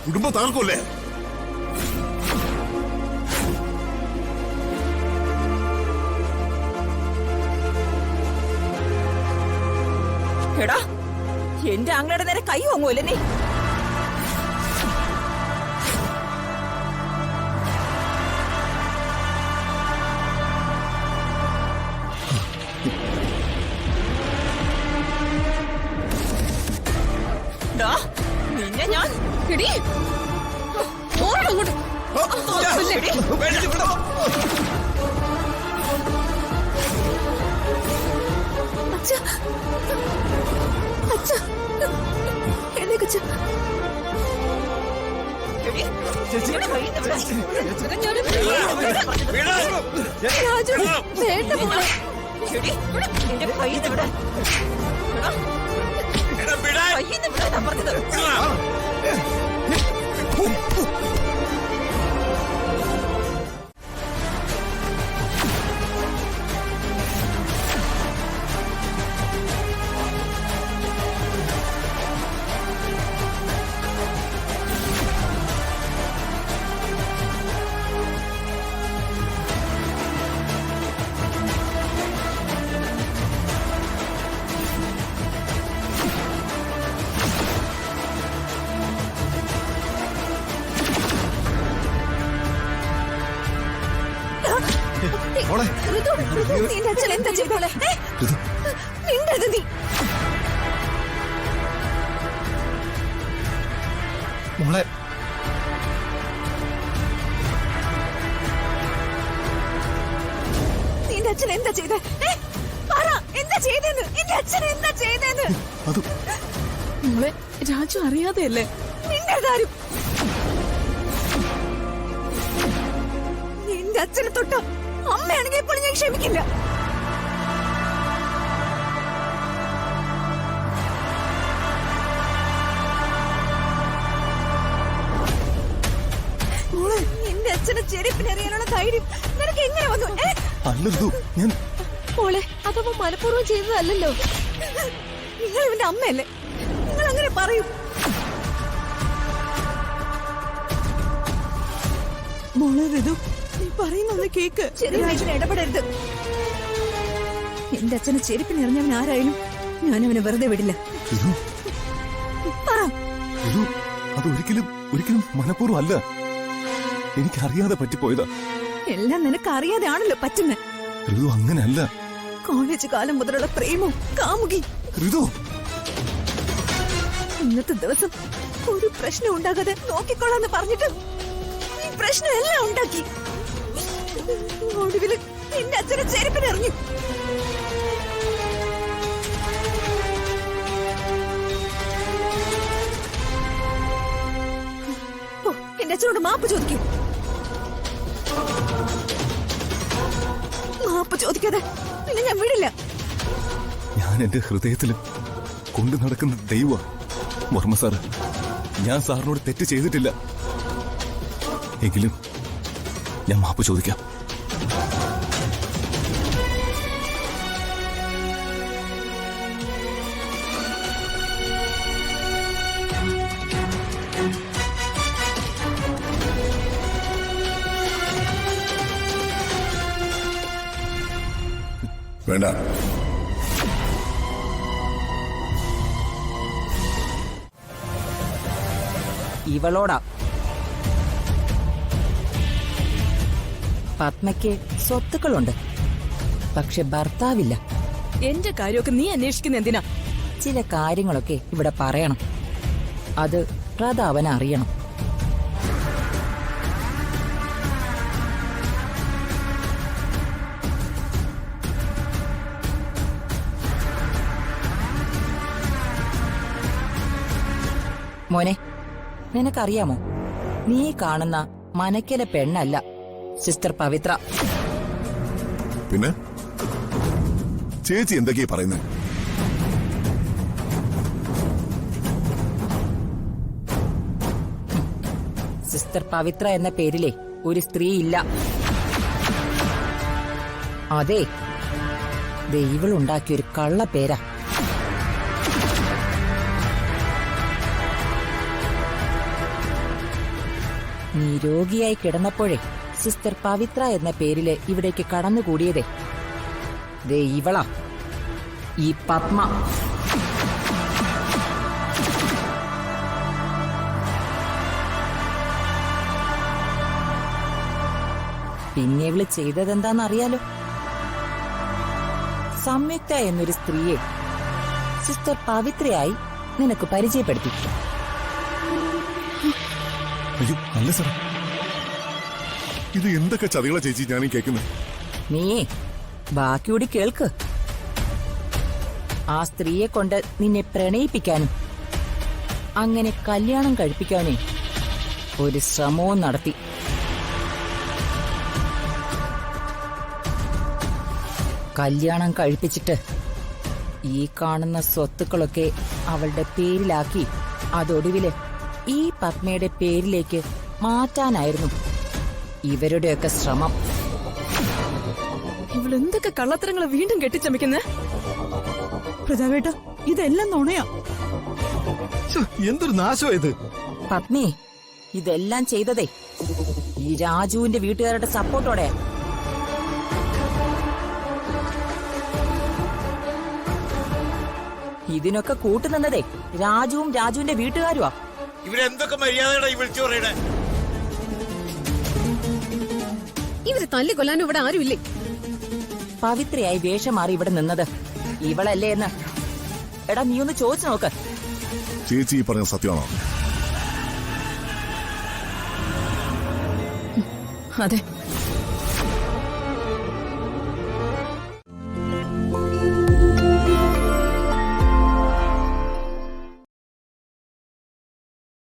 കുടുംബം തകർക്കൂല്ലേ? എടാ, എന്റെ ആങ്ങളുടെ നേരെ കൈ വാങ്ങുമല്ലേ നീ? നിന്നെ ഞാൻ എടി ഓടങ്ങോട്ട്. നിന്റെ അച്ഛൻ എന്താ ചെയ്തോളെ? മിണ്ടരുത് നീ. മോളെ നിന്റെ അച്ഛൻ എന്താ ചെയ്തേ? പറ, എന്താ ചെയ്തെന്ന്? എന്റെ അച്ഛൻ എന്താ ചെയ്തെന്ന്? മോളെ, രാജു അറിയാതെയല്ലേ? മിണ്ടരുതാരും. നിന്റെ അച്ഛനെ തൊട്ട അമ്മയാണെങ്കിൽ ഇപ്പോൾ ഞാൻ ക്ഷമിക്കില്ല. നിന്റെ അച്ഛനെ ചെരുപ്പിനെറിയാനുള്ള ധൈര്യം നിനക്ക് എങ്ങനെ വന്നു? മോളെ, അതവ മനഃപൂർവ്വം ചെയ്തതല്ലോ. നിങ്ങൾ ഇവന്റെ അമ്മയല്ലേ? നിങ്ങൾ അങ്ങനെ പറയൂ. മോളെ ഋതു, നീ പറയുന്നൊന്ന് കേക്ക്. ചെറിയ ഇടപെടരുത്. എന്റെ അച്ഛനെ ചെരുപ്പിനെറിഞ്ഞവൻ ആരായാലും ഞാൻ അവനെ വെറുതെ വിടില്ല. പറ. അതൊരിക്കലും ഒരിക്കലും മനഃപൂർവ്വം അല്ല. എനിക്കറിയാതെ പറ്റിപ്പോയതാ. എല്ലാം നിനക്ക് അറിയാതെ ആണല്ലോ പറ്റുന്നേ. ഋതു അങ്ങനെയല്ല. കോളേജ് കാലം മുതലുള്ള പ്രേമവും കാമുകി. ഋതു, ഇന്നത്തെ ദിവസം ഒരു പ്രശ്നം ഉണ്ടാകാതെ നോക്കിക്കൊള്ളാന്ന് പറഞ്ഞിട്ട് ഈ പ്രശ്നം എല്ലാം ഉണ്ടാക്കി. ഒടുവില് എന്റെ അച്ഛനെ ചെരുപ്പിനെറിഞ്ഞു. എന്റെ അച്ഛനോട് മാപ്പ് ചോദിക്കൂ. മാപ്പ് ചോദിക്കാതെ പിന്നെ ഞാൻ വിടില്ല. ഞാൻ എന്റെ ഹൃദയത്തിലും കൊണ്ടു നടക്കുന്ന ദൈവ വർമ്മ സാറ്. ഞാൻ സാറിനോട് തെറ്റ് ചെയ്തിട്ടില്ല. എങ്കിലും ഞാൻ മാപ്പ് ചോദിക്കാം. വേണ്ട. ഇവളോടാ. പത്മയ്ക്ക് സ്വത്തുക്കളുണ്ട്, പക്ഷെ ഭർത്താവില്ല. എന്റെ കാര്യമൊക്കെ നീ അന്വേഷിക്കുന്ന എന്തിനാ? ചില കാര്യങ്ങളൊക്കെ ഇവിടെ പറയണം. അത് പ്രതാപൻ അറിയണം. മോനെ, നിനക്കറിയാമോ, നീ കാണുന്ന മനക്കലെ പെണ്ണല്ല സിസ്റ്റർ പവിത്ര. പിന്നെ ചേച്ചി എന്തൊക്കെയാ പറയുന്നത്? സിസ്റ്റർ പവിത്ര എന്ന പേരിലെ ഒരു സ്ത്രീ ഇല്ല. അതെ, ദൈവളുണ്ടാക്കിയൊരു കള്ള പേരാ. നീ രോഗിയായി കിടന്നപ്പോഴേ സിസ്റ്റർ പവിത്ര എന്ന പേരില് ഇവിടേക്ക് കടന്നുകൂടിയതേ ദേ ഇവളാ, ഈ പത്മ. പിന്നെ ഇവള് ചെയ്തതെന്താന്നറിയാലോ? സംയുക്ത എന്നൊരു സ്ത്രീയെ സിസ്റ്റർ പവിത്രയായി നിനക്ക് പരിചയപ്പെടുത്തി. അയ്യോ അല്ല സാർ, ഇത് എന്തൊക്കെ ചതികളാ ചേച്ചി ഞാനീ കേൾക്കുന്നത്? നീയേ ബാക്കിയോടി കേൾക്ക്. ആ സ്ത്രീയെ കൊണ്ട് നിന്നെ പ്രണയിപ്പിക്കാനും അങ്ങനെ കല്യാണം കഴിപ്പിക്കാനേ ഒരു ശ്രമവും നടത്തി. കല്യാണം കഴിപ്പിച്ചിട്ട് ഈ കാണുന്ന സ്വത്തുക്കളൊക്കെ അവളുടെ പേരിലാക്കി അതൊടുവില് ഈ പത്മയുടെ പേരിലേക്ക് മാറ്റാനായിരുന്നു ഇവരുടെയൊക്കെ ശ്രമം. ഇവളെന്തൊക്കെ കള്ളത്തരങ്ങൾ വീണ്ടും കെട്ടിച്ചമിക്കുന്നേ? പ്രതാപേട്ട, ഇതെല്ലാം നുണയാ. എന്തൊരു നാശം ഇത്. പത്നി, ഇതെല്ലാം ചെയ്തതേ ഈ രാജുവിന്റെ വീട്ടുകാരുടെ സപ്പോർട്ടോടെ. ഇതിനൊക്കെ കൂട്ടുനിന്നതേ രാജുവും രാജുവിന്റെ വീട്ടുകാരുവാ. ഇവരെന്തൊക്കെ മര്യാദയുടെ വിളിച്ചു പറയണേ? ഇവര് തല്ലിക്കൊല്ലാനും ഇവിടെ ആരുമില്ലേ? പവിത്രയായി വേഷം മാറി ഇവിടെ നിന്നത് ഇവളല്ലേ എന്ന് എടാ നീ ഒന്ന് ചോദിച്ചു നോക്ക്. ചേച്ചി ഈ പറഞ്ഞ സത്യമാണോ? അതെ,